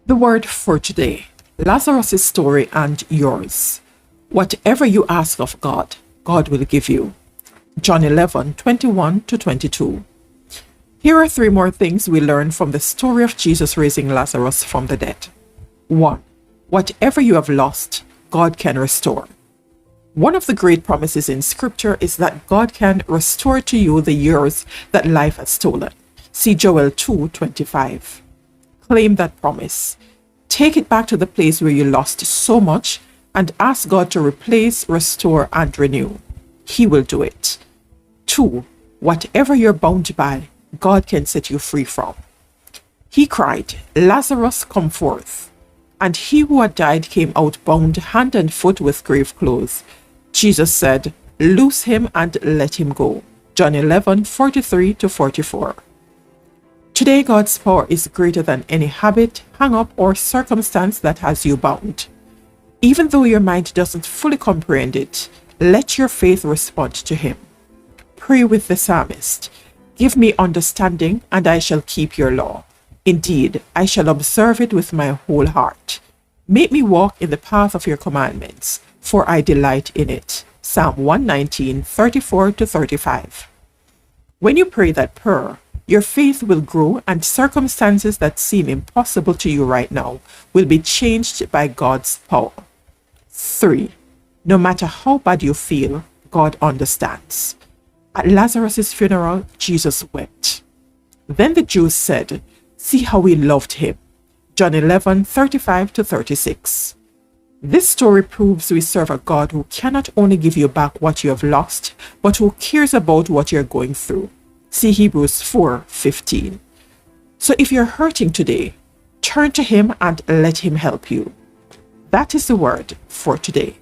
The word for today, Lazarus' story and yours. Whatever you ask of God, God will give you. John 11:21-22. Here are 3 more things we learn from the story of Jesus raising Lazarus from the dead. 1. Whatever you have lost, God can restore. One of the great promises in Scripture is that God can restore to you the years that life has stolen. See Joel 2:25. Claim that promise. Take it back to the place where you lost so much and ask God to replace, restore, and renew. He will do it. 2. Whatever you're bound by, God can set you free from. He cried, "Lazarus, come forth." And he who had died came out bound hand and foot with grave clothes. Jesus said, "Loose him and let him go." John 11:43-44. Today, God's power is greater than any habit, hang-up, or circumstance that has you bound. Even though your mind doesn't fully comprehend it, let your faith respond to him. Pray with the psalmist. Give me understanding, and I shall keep your law. Indeed, I shall observe it with my whole heart. Make me walk in the path of your commandments, for I delight in it. Psalm 119:34-35. When you pray that prayer, your faith will grow, and circumstances that seem impossible to you right now will be changed by God's power. 3. No matter how bad you feel, God understands. At Lazarus' funeral, Jesus wept. Then the Jews said, "See how we loved him." John 11:35-36. This story proves we serve a God who cannot only give you back what you have lost, but who cares about what you're going through. See Hebrews 4:15. So if you're hurting today, turn to him and let him help you. That is the word for today.